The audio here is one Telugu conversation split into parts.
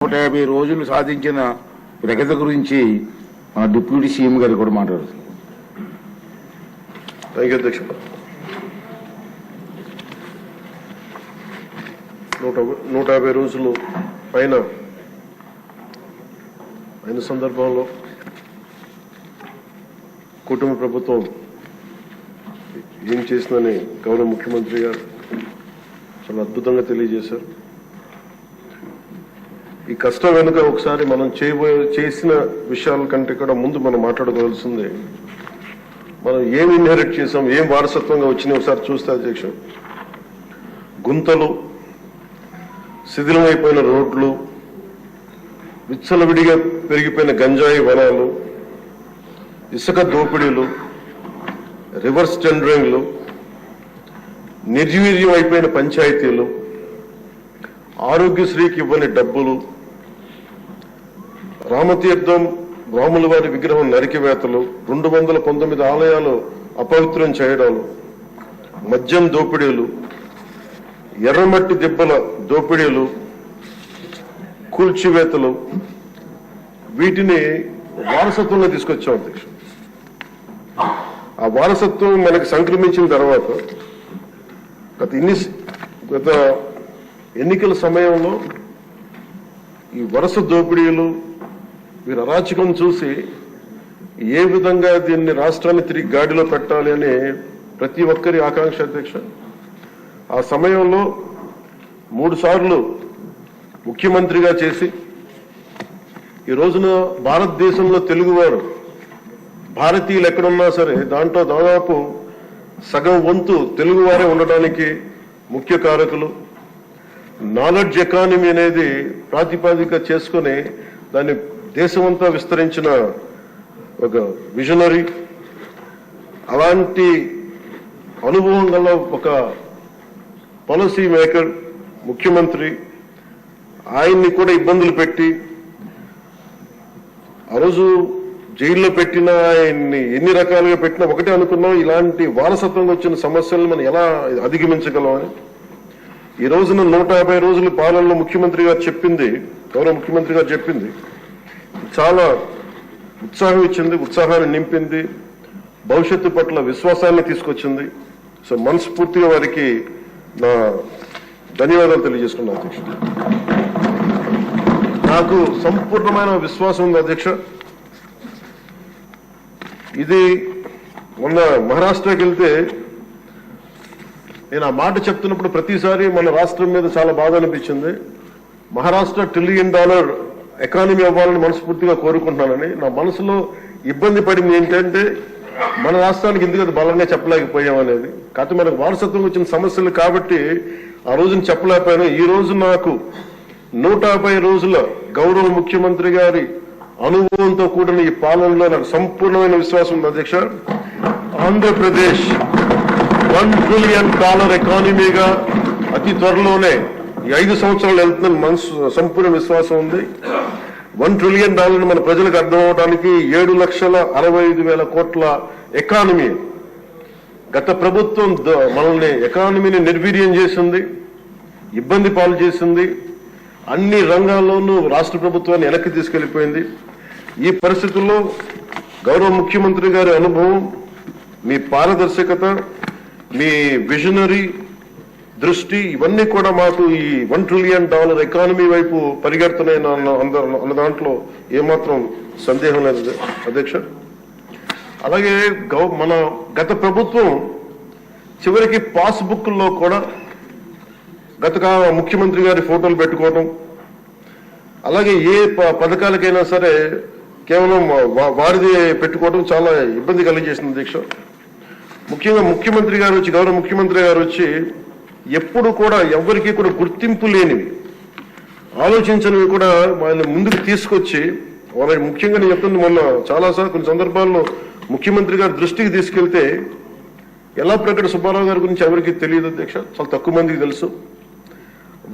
150 రోజులు సాధించిన ప్రగతి గురించి మన డిప్యూటీ సీఎం గారు కూడా మాట్లాడుతున్నారు. థ్యాంక్ యూ అధ్యక్ష. 150 రోజులు పైన అయిన సందర్భంలో కుటుంబ ప్రభుత్వం ఏం చేసిందని గౌరవ ముఖ్యమంత్రి గారు చాలా అద్భుతంగా తెలియజేశారు. ఈ కష్టం వెనుక ఒకసారి మనం చేసిన విషయాల కంటే కూడా ముందు మనం మాట్లాడుకోవాల్సింది మనం ఏం ఇన్హెరిట్ చేసాం, ఏం వారసత్వంగా వచ్చినాయి ఒకసారి చూస్తే అధ్యక్ష, గుంతలు, శిథిలమైపోయిన రోడ్లు, విచ్చలవిడిగా పెరిగిపోయిన గంజాయి వనాలు, ఇసుక దోపిడీలు, రివర్స్ టెండరింగ్లు, నిర్వీర్యం అయిపోయిన పంచాయతీలు, ఆరోగ్యశ్రీకి ఇవ్వని డబ్బులు, రామతీర్థం రాముల వారి విగ్రహం నరికివేతలు, 219 ఆలయాలు అపవిత్రం చేయడాలు, మద్యం దోపిడీలు, ఎర్రమట్టి దిబ్బల దోపిడీలు, కూల్చివేతలు, వీటిని వారసత్వంలో తీసుకొచ్చాం అధ్యక్ష. ఆ వారసత్వం మనకి సంక్రమించిన తర్వాత గత ఎన్నికల సమయంలో ఈ వరుస దోపిడీలు, వీరి అరాచకం చూసి ఏ విధంగా దీన్ని రాష్ట్రాన్ని తిరిగి గాడిలో పెట్టాలి అని ప్రతి ఒక్కరి ఆకాంక్ష అధ్యక్ష. ఆ సమయంలో 3 సార్లు ముఖ్యమంత్రిగా చేసి ఈ రోజున భారతదేశంలో తెలుగువారు భారతీయులు ఎక్కడున్నా సరే దాంట్లో దాదాపు సగం వంతు తెలుగువారే ఉండడానికి ముఖ్య కారకులు. నాలెడ్జ్ ఎకానమీ అనేది ప్రాతిపాదిక చేసుకుని దాన్ని దేశమంతా విస్తరించిన ఒక విజనరీ. అలాంటి అనుభవం గల ఒక పాలసీ మేకర్ ముఖ్యమంత్రి, ఆయన్ని కూడా ఇబ్బందులు పెట్టి ఆ రోజు జైల్లో పెట్టినా, ఆయన్ని ఎన్ని రకాలుగా పెట్టినా ఒకటే అనుకున్నాం, ఇలాంటి వారసత్వంగా వచ్చిన సమస్యలను మనం ఎలా అధిగమించగలం అని. ఈ రోజున 150 రోజుల పాలనలో ముఖ్యమంత్రి గారు చెప్పింది, గౌరవ ముఖ్యమంత్రి గారు చెప్పింది చాలా ఉత్సాహం ఇచ్చింది, ఉత్సాహాన్ని నింపింది, భవిష్యత్తు పట్ల విశ్వాసాన్ని తీసుకొచ్చింది. సో మనస్ఫూర్తిగా వారికి నా ధన్యవాదాలు తెలియజేసుకున్నాను అధ్యక్ష. నాకు సంపూర్ణమైన విశ్వాసం ఉంది అధ్యక్ష. ఇది మొన్న మహారాష్ట్రకి వెళ్తే నేను ఆ మాట చెప్తున్నప్పుడు ప్రతిసారి మన రాష్ట్రం మీద చాలా బాధ అనిపించింది. మహారాష్ట్ర $1 ట్రిలియన్ ఎకానమీ అవ్వాలని మనస్ఫూర్తిగా కోరుకుంటున్నానని. నా మనసులో ఇబ్బంది పడింది ఏంటంటే మన రాష్ట్రానికి ఎందుకు బలంగా చెప్పలేకపోయామనేది. కాకపోతే మనకు వారసత్వం వచ్చిన సమస్యలు కాబట్టి ఆ రోజున చెప్పలేకపోయాను. ఈ రోజు నాకు 150 రోజుల గౌరవ ముఖ్యమంత్రి గారి అనుభవంతో కూడిన ఈ పాలనలో నాకు సంపూర్ణమైన విశ్వాసం ఉంది అధ్యక్ష. ఆంధ్రప్రదేశ్ $1 ట్రిలియన్ ఎకానమీగా అతి త్వరలోనే ఈ 5 సంవత్సరాలు వెళ్తుందని మనసు సంపూర్ణ విశ్వాసం ఉంది. $1 ట్రిలియన్ మన ప్రజలకు అర్థం అవడానికి 7,65,000 కోట్ల ఎకానమీ. గత ప్రభుత్వం మనల్ని ఎకానమీని నిర్వీర్యం చేసింది, ఇబ్బంది పాలు చేసింది, అన్ని రంగాల్లోనూ రాష్ట్ర ప్రభుత్వాన్ని వెనక్కి తీసుకెళ్లిపోయింది. ఈ పరిస్థితుల్లో గౌరవ ముఖ్యమంత్రి గారి అనుభవం, మీ పారదర్శకత, మీ విజనరీ దృష్టి, ఇవన్నీ కూడా మాకు ఈ $1 ట్రిలియన్ ఎకానమీ వైపు పరిగెడుతున్నాయి అన్న దాంట్లో ఏమాత్రం సందేహం లేదు అధ్యక్ష. అలాగే మన గత ప్రభుత్వం చివరికి పాస్బుక్లో కూడా గత ముఖ్యమంత్రి గారి ఫోటోలు పెట్టుకోవడం, అలాగే ఏ పథకాలకైనా సరే కేవలం వారిది పెట్టుకోవడం చాలా ఇబ్బంది కలిగజేసింది అధ్యక్ష. ముఖ్యంగా ముఖ్యమంత్రి గారు వచ్చి, గౌరవ ముఖ్యమంత్రి గారు వచ్చి ఎప్పుడు కూడా ఎవరికి కూడా గుర్తింపు లేనివి, ఆలోచించనివి కూడా వాళ్ళని ముందుకు తీసుకొచ్చి వాళ్ళకి ముఖ్యంగా నేను చెప్తుంది, మొన్న చాలాసార్లు కొన్ని సందర్భాల్లో ముఖ్యమంత్రి గారి దృష్టికి తీసుకెళ్తే యల్లాప్రగడ సుబ్బారావు గారి గురించి ఎవరికి తెలియదు అధ్యక్ష, చాలా తక్కువ మందికి తెలుసు.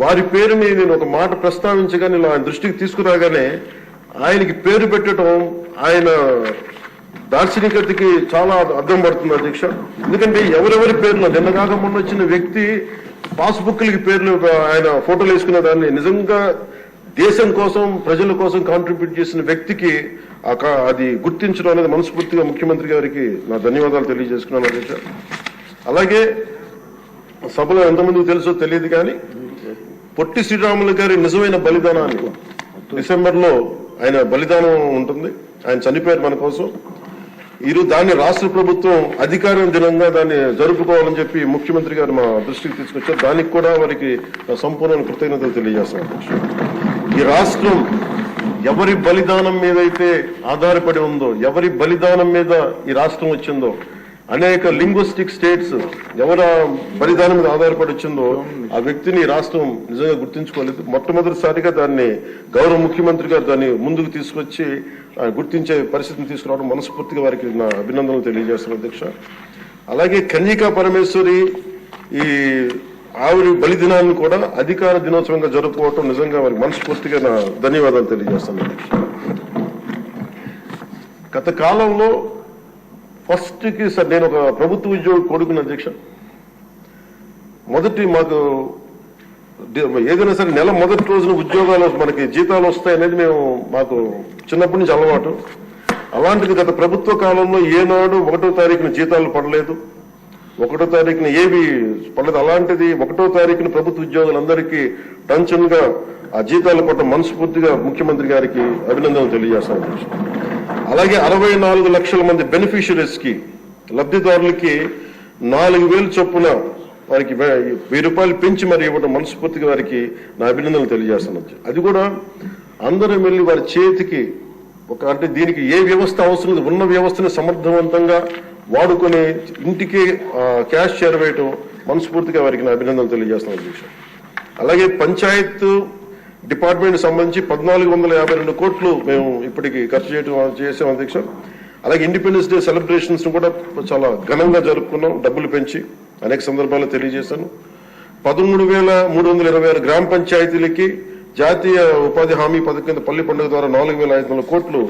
వారి పేరుని నేను ఒక మాట ప్రస్తావించగానే ఆయన దృష్టికి తీసుకురాగానే ఆయనకి పేరు పెట్టడం ఆయన దార్శనికతకి చాలా అర్థం పడుతుంది అధ్యక్ష. ఎందుకంటే ఎవరెవరి పేర్లు నిన్న కాక మొన్న వచ్చిన వ్యక్తి పాస్బుక్లకి పేర్లు ఆయన ఫోటోలు వేసుకునే దాన్ని నిజంగా దేశం కోసం ప్రజల కోసం కాంట్రిబ్యూట్ చేసిన వ్యక్తికి అది గుర్తించడం అనేది మనస్ఫూర్తిగా ముఖ్యమంత్రి గారికి నా ధన్యవాదాలు తెలియజేసుకున్నాను అధ్యక్ష. అలాగే సభలో ఎంతమందికి తెలుసో తెలియదు కానీ పొట్టి శ్రీరాములు గారి నిజమైన బలిదానాన్ని డిసెంబర్లో ఆయన బలిదానం ఉంటుంది, ఆయన చనిపోయారు మన కోసం. ఈరోజు దాన్ని రాష్ట్ర ప్రభుత్వం అధికారం దినంగా దాన్ని జరుపుకోవాలని చెప్పి ముఖ్యమంత్రి గారు మా దృష్టికి తీసుకొచ్చారు. దానికి కూడా వారికి సంపూర్ణ కృతజ్ఞతలు తెలియజేస్తాను. ఈ రాష్ట్రం ఎవరి బలిదానం మీద అయితే ఆధారపడి ఉందో, ఎవరి బలిదానం మీద ఈ రాష్ట్రం వచ్చిందో, అనేక లింగ్విస్టిక్ స్టేట్స్ ఎవరి బలిదానం మీద ఆధారపడి వచ్చిందో ఆ వ్యక్తిని ఈ రాష్ట్రం నిజంగా గుర్తించుకోలేదు. మొట్టమొదటిసారిగా దాన్ని గౌరవ ముఖ్యమంత్రి గారు దాన్ని ముందుకు తీసుకొచ్చి గుర్తించే పరిస్థితిని తీసుకురావడం మనస్ఫూర్తిగా వారికి నా అభినందనలు తెలియజేస్తున్నాను అధ్యక్ష. అలాగే కన్యకా పరమేశ్వరి ఈ ఆవిడ బలిదినాన్ని కూడా అధికార దినోత్సవంగా జరుపుకోవటం నిజంగా వారికి మనస్ఫూర్తిగా నా ధన్యవాదాలు తెలియజేస్తాను అధ్యక్ష. గత కాలంలో ఫస్ట్కి సార్ నేను ఒక ప్రభుత్వ ఉద్యోగి కొడుకున్న అధ్యక్ష. మొదటి మాకు ఏదైనా సరే నెల మొదటి రోజున ఉద్యోగాలు మనకి జీతాలు వస్తాయనేది మాకు చిన్నప్పటి నుంచి అలవాటు. అలాంటిది గత ప్రభుత్వ కాలంలో ఏనాడు 1వ తారీఖున జీతాలు పడలేదు, 1వ తారీఖున ఏవి పడలేదు. అలాంటిది 1వ తారీఖున ప్రభుత్వ ఉద్యోగులందరికీ టెన్షన్ గా ఆ జీతాలు పడ్డ మనస్ఫూర్తిగా ముఖ్యమంత్రి గారికి అభినందనలు తెలియజేస్తాను. అలాగే 64 లక్షల మంది బెనిఫిషియరీస్ కి లబ్ధిదారులకి 4,000 చొప్పున వారికి 1000 రూపాయలు పెంచి మరి ఇవ్వడం మనస్ఫూర్తిగా వారికి నా అభినందనలు తెలియజేస్తాను. అది కూడా అందరూ వెళ్ళి వారి చేతికి అంటే దీనికి ఏ వ్యవస్థ అవసరం ఉన్న వ్యవస్థని సమర్థవంతంగా వాడుకొని ఇంటికి క్యాష్ చేరవేయటం మనస్ఫూర్తిగా వారికి నా అభినందనలు తెలియజేస్తాను అధ్యక్ష. అలాగే పంచాయత్ డిపార్ట్మెంట్ సంబంధించి 1,452 కోట్లు మేము ఇప్పటికి ఖర్చు చేసాం అధ్యక్ష. అలాగే ఇండిపెండెన్స్ డే సెలబ్రేషన్స్ కూడా చాలా ఘనంగా జరుపుకున్నాం, డబ్బులు పెంచి అనేక సందర్భాల్లో తెలియజేశాను. 13,326 గ్రామ పంచాయతీలకి జాతీయ ఉపాధి హామీ పథకం కింద పల్లి పండుగ ద్వారా 4,500 కోట్లు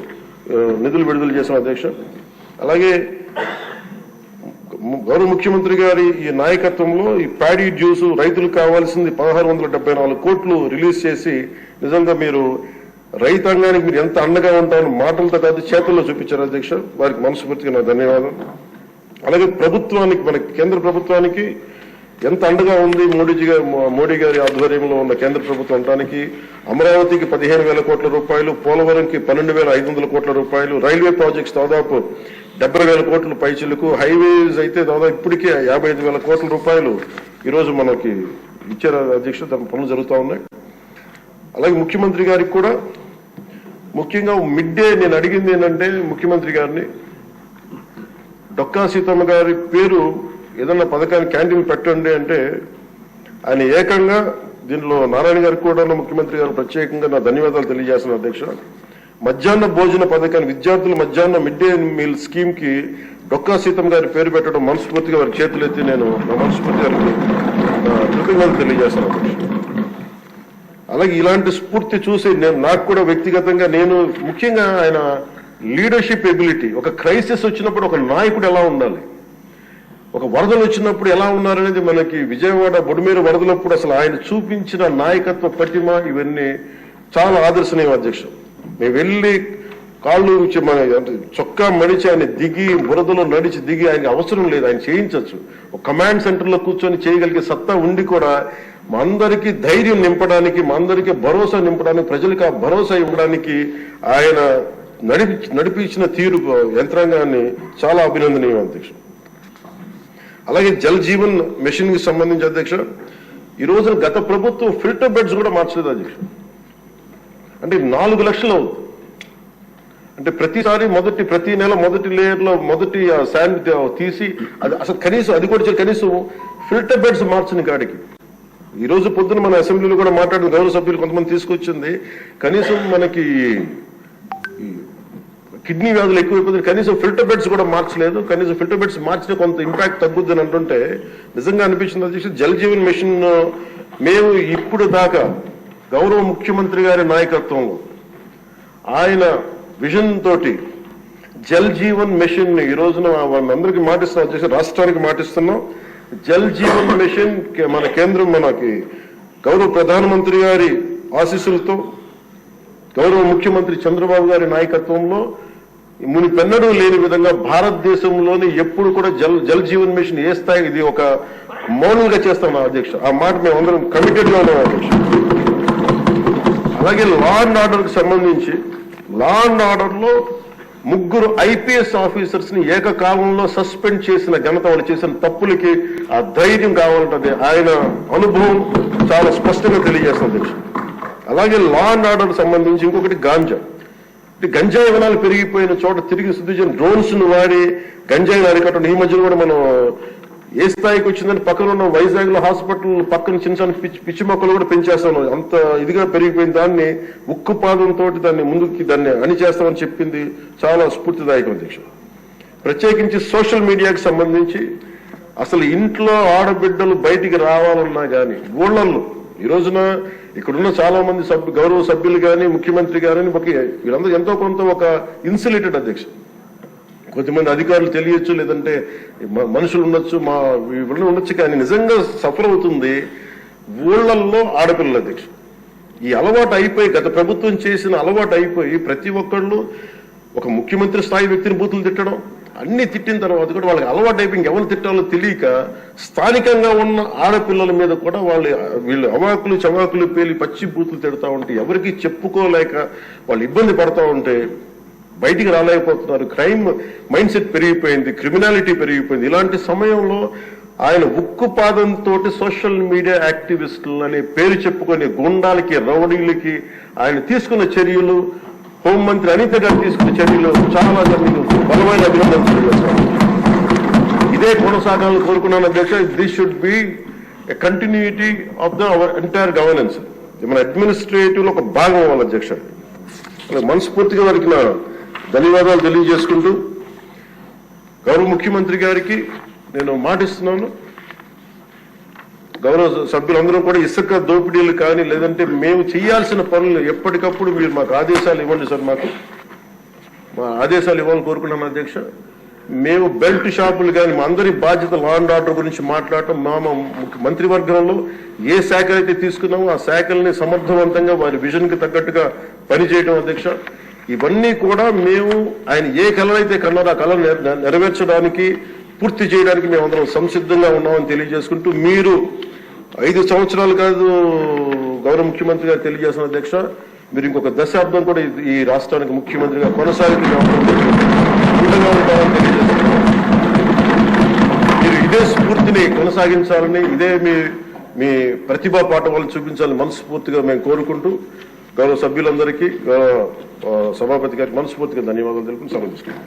నిధులు విడుదల చేశాం అధ్యక్ష. అలాగే గౌరవ ముఖ్యమంత్రి గారి ఈ నాయకత్వంలో ఈ ప్యాడీ డ్యూస్ రైతులకు కావాల్సింది 1,674 కోట్లు రిలీజ్ చేసి నిజంగా మీరు రైతాంగానికి మీరు ఎంత అండగా ఉంటారని మాటలతో కాదు చేతుల్లో చూపించారు అధ్యక్ష. వారికి మనస్ఫూర్తిగా నా ధన్యవాదాలు. అలాగే ప్రభుత్వానికి మన కేంద్ర ప్రభుత్వానికి ఎంత అండగా ఉంది మోడీ గారి ఆధ్వర్యంలో ఉన్న కేంద్ర ప్రభుత్వం అనడానికి అమరావతికి 15,000 కోట్ల రూపాయలు, పోలవరంకి 12,500 కోట్ల రూపాయలు, రైల్వే ప్రాజెక్ట్స్ దాదాపు 70,000 కోట్ల పైచిలకు, హైవేస్ అయితే దాదాపు ఇప్పటికే 55,000 కోట్ల రూపాయలు ఈరోజు మనకి ఇచ్చారు అధ్యక్ష. దాని పనులు జరుగుతూ ఉన్నాయి. అలాగే ముఖ్యమంత్రి గారికి కూడా ముఖ్యంగా మిడ్ డే నేను అడిగింది ఏంటంటే ముఖ్యమంత్రి గారిని డొక్కా సీతమ్మ గారి పేరు ఏదన్నా పథకాన్ని క్యాంటీన్ పెట్టండి అంటే ఆయన ఏకంగా దీనిలో నారాయణ గారికి కూడా ముఖ్యమంత్రి గారు ప్రత్యేకంగా నా ధన్యవాదాలు తెలియజేస్తున్నాను అధ్యక్ష. మధ్యాహ్న భోజన పథకాన్ని విద్యార్థుల మధ్యాహ్న మిడ్ డే మీల్ స్కీమ్ కి డొక్కా సీతమ్మ గారి పేరు పెట్టడం మనస్ఫూర్తిగా వారి చేతులెత్తి నేను నా మనస్ఫూర్తి గారికి కృతజ్ఞతలు తెలియజేస్తున్నాను అధ్యక్ష. అలాగే ఇలాంటి స్ఫూర్తి చూసి నాకు కూడా వ్యక్తిగతంగా నేను ముఖ్యంగా ఆయన లీడర్షిప్ ఎబిలిటీ, ఒక క్రైసిస్ వచ్చినప్పుడు ఒక నాయకుడు ఎలా ఉండాలి, ఒక వరదలు వచ్చినప్పుడు ఎలా ఉన్నారనేది మనకి విజయవాడ బొడుమేరు వరదలప్పుడు అసలు ఆయన చూపించిన నాయకత్వ ప్రతిమ ఇవన్నీ చాలా ఆదర్శనీయం అధ్యక్ష. మేము వెళ్ళి కాళ్ళు మన చొక్కా మడిచి ఆయన దిగి బురదలో నడిచి దిగి ఆయనకి అవసరం లేదు, ఆయన చేయించవచ్చు. ఒక కమాండ్ సెంటర్ లో కూర్చొని చేయగలిగే సత్తా ఉండి కూడా మా అందరికీ ధైర్యం నింపడానికి, మా అందరికీ భరోసా నింపడానికి, ప్రజలకు ఆ భరోసా ఇవ్వడానికి ఆయన నడిపించిన తీరు యంత్రాంగాన్ని చాలా అభినందనీయం అధ్యక్ష. అలాగే జల్ జీవన్ మిషన్ కి సంబంధించి అధ్యక్ష ఈ రోజున గత ప్రభుత్వం ఫిల్టర్ బెడ్స్ కూడా మార్చలేదు అధ్యక్ష. అంటే 4 లక్షలు అవుతుంది. అంటే ప్రతిసారి ప్రతి నెల మొదటి లేయర్ లో మొదటి శాండ్ తీసి అది అసలు కనీసం అది కూడా కనీసం ఫిల్టర్ బెడ్స్ మార్చని కాడికి ఈ రోజు పొద్దున మన అసెంబ్లీలో కూడా మాట్లాడిన గౌరవ సభ్యులు కొంతమంది తీసుకొచ్చింది కనీసం మనకి కిడ్నీ వ్యాధులు ఎక్కువైపోతుంది, కనీసం ఫిల్టర్ బెడ్స్ కూడా మార్చలేదు. కనీసం ఫిల్టర్ బెడ్స్ మార్చిన కొంత ఇంపాక్ట్ తగ్గుద్దని అంటుంటే నిజంగా అనిపించింది అధ్యక్ష. జల్ జీవన్ మిషన్ మేము ఇప్పుడు దాకా గౌరవ ముఖ్యమంత్రి గారి నాయకత్వంలో ఆయన విజన్ తోటి జల్ జీవన్ మిషన్ ఈ రోజున అందరికి మాటిస్తున్నాం అధ్యక్ష, రాష్ట్రానికి మాటిస్తున్నాం. జల్ జీవన్ మిషన్ మన కేంద్రం మనకి గౌరవ ప్రధానమంత్రి గారి ఆశీస్సులతో గౌరవ ముఖ్యమంత్రి చంద్రబాబు గారి నాయకత్వంలో మునిపెన్నడూ లేని విధంగా భారతదేశంలోని ఎప్పుడు కూడా జల్ జీవన్ మిషన్ ఏ స్థాయి ఇది ఒక మౌనంగా చేస్తాం అధ్యక్ష. ఆ మాట మేము అందరం కమిటెడ్ గా ఉన్నాం అధ్యక్ష. అలాగే లా అండ్ ఆర్డర్ కి సంబంధించి లా అండ్ ఆర్డర్ లో 3 IPS ఆఫీసర్స్ ని ఏకకాలంలో సస్పెండ్ చేసిన ఘనత, వాళ్ళు చేసిన తప్పులకి ఆ ధైర్యం కావాలంటే ఆయన అనుభవం చాలా స్పష్టంగా తెలియజేస్తుంది అధ్యక్ష. అలాగే లా అండ్ ఆర్డర్ సంబంధించి ఇంకొకటి గాంజా. గంజాయి వనాలు పెరిగిపోయిన చోట తిరిగి శుద్ధించిన డ్రోన్స్ ను వాడి గంజాయిని అరికట్టడం. ఈ మధ్యలో కూడా మనం ఏ స్థాయికి వచ్చిందని పక్కన ఉన్న వైజాగ్ లో హాస్పిటల్ పక్కన చిన్న పిచ్చి మొక్కలు కూడా పెంచేస్తాం. అంత ఇదిగా పెరిగిపోయిన దాన్ని ఉక్కుపాదంతో దాన్ని ముందుకి దాన్ని అణిచేస్తామని చెప్పింది చాలా స్ఫూర్తిదాయకం అధ్యక్ష. ప్రత్యేకించి సోషల్ మీడియాకి సంబంధించి అసలు ఇంట్లో ఆడబిడ్డలు బయటికి రావాలన్నా కానీ ఊళ్ళల్లో ఈ రోజున ఇక్కడున్న చాలా మంది గౌరవ సభ్యులు కానీ ముఖ్యమంత్రి కానీ వీళ్ళందరూ ఎంతో కొంత ఒక ఇన్సులేటెడ్ అధ్యక్ష. కొంతమంది అధికారులు తెలియచ్చు, లేదంటే మనుషులు ఉండొచ్చు, వీళ్ళు ఉండొచ్చు, కానీ నిజంగా సఫర్ అవుతుంది ఊళ్ళల్లో ఆడపిల్లల అధ్యక్ష. ఈ అలవాటు అయిపోయి గత ప్రభుత్వం చేసిన అలవాటు అయిపోయి ప్రతి ఒక్కళ్ళు ఒక ముఖ్యమంత్రి స్థాయి వ్యక్తిని బూతులు తిట్టడం, అన్ని తిట్టిన తర్వాత కూడా వాళ్ళకి అలవాటు అయిపోయి ఎవరు తిట్టాలో తెలియక స్థానికంగా ఉన్న ఆడపిల్లల మీద కూడా వీళ్ళు అవాకులు చవాకులు పేలి పచ్చి బూతులు తిడతా ఉంటే ఎవరికి చెప్పుకోలేక వాళ్ళు ఇబ్బంది పడతా ఉంటే బయటికి రాలేకపోతున్నారు. క్రైమ్ మైండ్ సెట్ పెరిగిపోయింది, క్రిమినాలిటీ పెరిగిపోయింది. ఇలాంటి సమయంలో ఆయన ఉక్కుపాదంతో సోషల్ మీడియా యాక్టివిస్టులు అనే పేరు చెప్పుకునే గుండాలకి రౌడీలకి ఆయన తీసుకున్న చర్యలు, హోంమంత్రి అనిత గారు తీసుకున్న చర్యలు చాలా బలమైన అభినందనలు. ఇదే కొనసాగాలని కోరుకున్నాను అధ్యక్ష. This should be a continuity of our entire governance. మన అడ్మినిస్ట్రేటివ్ లో ఒక భాగం అవ్వాలి అధ్యక్ష. మనస్ఫూర్తిగా వారికి నా ధన్యవాదాలు తెలియజేసుకుంటూ గౌరవ ముఖ్యమంత్రి గారికి నేను మాటిస్తున్నాను. గౌరవ సభ్యులందరూ కూడా ఇసుక దోపిడీలు కానీ లేదంటే మేము చేయాల్సిన పనులు ఎప్పటికప్పుడు మీరు మాకు ఆదేశాలు ఇవ్వండి సార్. మా ఆదేశాలు ఇవ్వాలని కోరుకున్నాను అధ్యక్ష. మేము బెల్ట్ షాపులు కానీ మా అందరి బాధ్యత లా అండ్ ఆర్డర్ గురించి మాట్లాడటం, మంత్రివర్గంలో ఏ శాఖలు అయితే తీసుకున్నామో ఆ శాఖల్ని సమర్థవంతంగా వారి విజన్ కి తగ్గట్టుగా పనిచేయడం అధ్యక్ష. ఇవన్నీ కూడా మేము ఆయన ఏ కళనైతే కన్నారో ఆ కళను నెరవేర్చడానికి పూర్తి చేయడానికి మేమందరం సంసిద్ధంగా ఉన్నామని తెలియజేసుకుంటూ, మీరు 5 సంవత్సరాలు కాదు గౌరవ ముఖ్యమంత్రి గారు తెలియజేసిన అధ్యక్ష, మీరు ఇంకొక దశాబ్దం కూడా ఈ రాష్ట్రానికి ముఖ్యమంత్రిగా కొనసాగుతున్నామని తెలియజేస్తున్నాం. మీరు ఇదే స్ఫూర్తిని కొనసాగించాలని, ఇదే మీ ప్రతిభా పాఠవాలను చూపించాలని మనస్ఫూర్తిగా మేము కోరుకుంటూ గౌరవ సభ్యులందరికీ గౌరవ సభాపతి గారికి మనస్ఫూర్తిగా ధన్యవాదాలు తెలుపుకుని సమర్పిస్తున్నాం.